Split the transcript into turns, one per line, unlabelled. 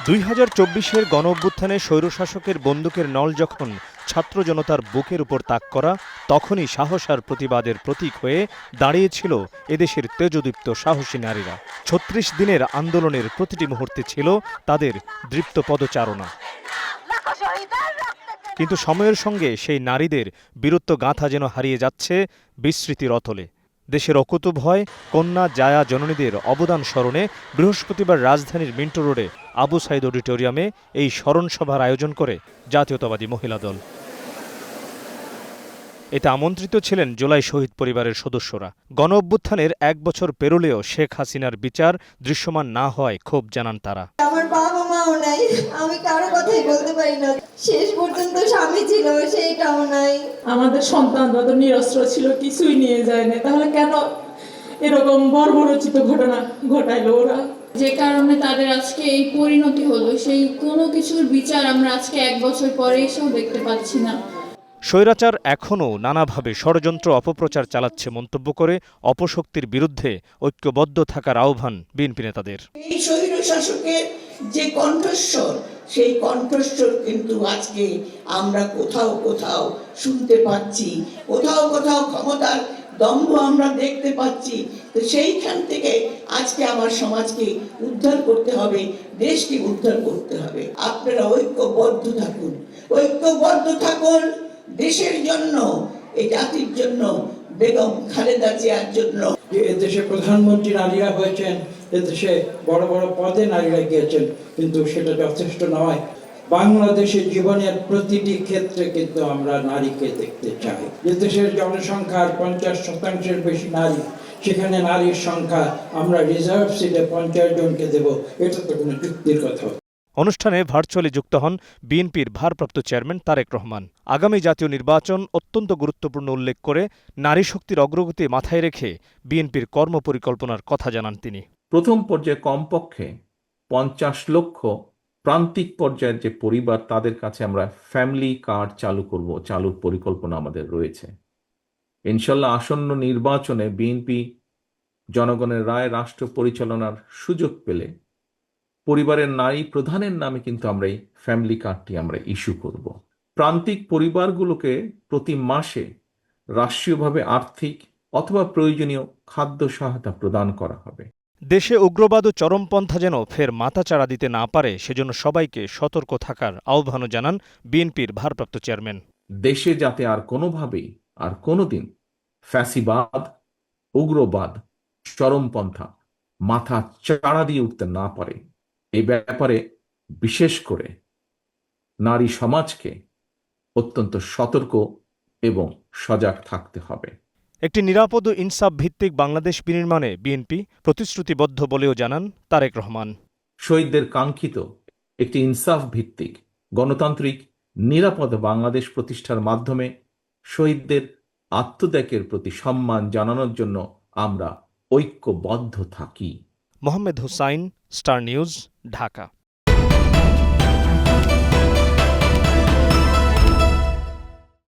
2024-এর গণঅভ্যুত্থানে স্বৈরশাসকের বন্দুকের নল যখন ছাত্র জনতার বুকের উপর তাক করা, তখনই সাহস আর প্রতিবাদের প্রতীক হয়ে দাঁড়িয়েছিল এদেশের তেজোদীপ্ত সাহসী নারীরা। 36 দিনের আন্দোলনের প্রতিটি মুহূর্তে ছিল তাদের দৃপ্ত পদচারণা। কিন্তু সময়ের সঙ্গে সেই নারীদের বীরত্ব গাঁথা যেন হারিয়ে যাচ্ছে বিস্মৃতির অতলে। দেশের অকুতোভয় কন্যা জায়া জননীদের অবদান স্মরণে বৃহস্পতিবার রাজধানীর মিন্টো রোডে আবু সাইদ অডিটোরিয়ামে এই স্মরণসভার আয়োজন করে জাতীয়তাবাদী মহিলা দল। এতে আমন্ত্রিত ছিলেন জুলাই শহীদ পরিবারের সদস্যরা। গণঅভ্যুত্থানের 1 বছর পেরোলেও শেখ হাসিনার বিচার দৃশ্যমান না হওয়ায় ক্ষোভ জানান তারা।
আমার বাবা মাও নাই, আমি কারো কথাই বলতে পারি না। শেষ পর্যন্ত স্বামী ছিল, সেইটাও নাই।
আমাদের সন্তানরা তো নিরস্ত্র ছিল, কিছুই নিয়ে যায় না, তাহলে কেন এরকম বর্বরচিত ঘটনা ঘটাইলো ওরা?
যে কারণে তাদের আজকে এই পরিণতি হলো, সেই কোনো কিছুর বিচার আমরা আজকে 1 বছর পরে এসেও দেখতে পাচ্ছি না।
স্বৈরাচার এখনও নানাভাবে ষড়যন্ত্র অপপ্রচার চালাচ্ছে মন্তব্য করে অপশক্তির বিরুদ্ধে ঐক্যবদ্ধ থাকার আহ্বান বিএনপি নেতাদের।
এই স্বৈরশাসকের যে কণ্ঠস্বর, সেই কণ্ঠস্বর কিন্তু আজকে আমরা কোথাও কোথাও শুনতে পাচ্ছি, কোথাও কোথাও ক্ষমতার দম্ভ আমরা দেখতে পাচ্ছি। তো সেইখান থেকে আজকে আমার সমাজকে উদ্ধার করতে হবে, দেশকে উদ্ধার করতে হবে। আপনারা ঐক্যবদ্ধ থাকুন, ঐক্যবদ্ধ থাকুন দেশের জন্য, এই জাতির জন্য, বেগম খালেদা জিয়ার জন্য।
এদেশে প্রধানমন্ত্রী নারীরা হয়েছেন, এদেশে বড় বড় পদে নারীরা গিয়েছেন, কিন্তু সেটা যথেষ্ট নয়। বাংলাদেশের জীবনের প্রতিটি ক্ষেত্রে কিন্তু আমরা নারীকে দেখতে চাই। যে দেশের জনসংখ্যার 50% বেশি নারী, সেখানে নারীর সংখ্যা আমরা রিজার্ভ সিটে 50 জনকে দেব, এটা তো কোনো যুক্তির কথা।
অনুষ্ঠানে ভার্চুয়ালি যুক্ত হন বিএনপির ভারপ্রাপ্ত চেয়ারম্যান তারেক রহমান। আগামী জাতীয় নির্বাচন অত্যন্ত গুরুত্বপূর্ণ উল্লেখ করে নারী শক্তির অগ্রগতি মাথায় রেখে বিএনপির কর্মপরিকল্পনার কথা জানান তিনি।
প্রথম পর্যায়ে কমপক্ষে 50 লক্ষ প্রান্তিক পর্যায়ের যে পরিবার, তাদের কাছে আমরা ফ্যামিলি কার্ড চালু করব, চালুর পরিকল্পনা আমাদের রয়েছে। ইনশাল্লাহ আসন্ন নির্বাচনে বিএনপি জনগণের রায় রাষ্ট্র পরিচালনার সুযোগ পেলে পরিবারের নারী প্রধানের নামে কিন্তু আমরা এই ফ্যামিলি কার্ডটি আমরা ইস্যু করব। প্রান্তিক পরিবারগুলোকে প্রতি মাসে রাষ্ট্রীয়ভাবে আর্থিক অথবা প্রয়োজনীয় খাদ্য সহায়তা প্রদান করা হবে।
দেশে উগ্রবাদ ও চরমপন্থা যেন ফের মাথাচাড়া দিতে না পারে, সেজন্য সবাইকে সতর্ক থাকার আহ্বানও জানান বিএনপির ভারপ্রাপ্ত চেয়ারম্যান।
দেশে যাতে আর কোনোভাবেই আর কোনোদিন ফ্যাসিবাদ, উগ্রবাদ, চরমপন্থা মাথা চাড়া দিয়ে উঠতে না পারে, এই ব্যাপারে বিশেষ করে নারী সমাজকে অত্যন্ত সতর্ক এবং সজাগ থাকতে হবে।
একটি নিরাপদ ও ইনসাফ ভিত্তিক বাংলাদেশ বিনির্মাণে বিএনপি প্রতিশ্রুতিবদ্ধ বলেও জানান তারেক রহমান।
শহীদদের কাঙ্ক্ষিত একটি ইনসাফ ভিত্তিক গণতান্ত্রিক নিরাপদ বাংলাদেশ প্রতিষ্ঠার মাধ্যমে শহীদদের আত্মত্যাগের প্রতি সম্মান জানানোর জন্য আমরা ঐক্যবদ্ধ থাকি।
Mohammad Hussain, star news, Dhaka.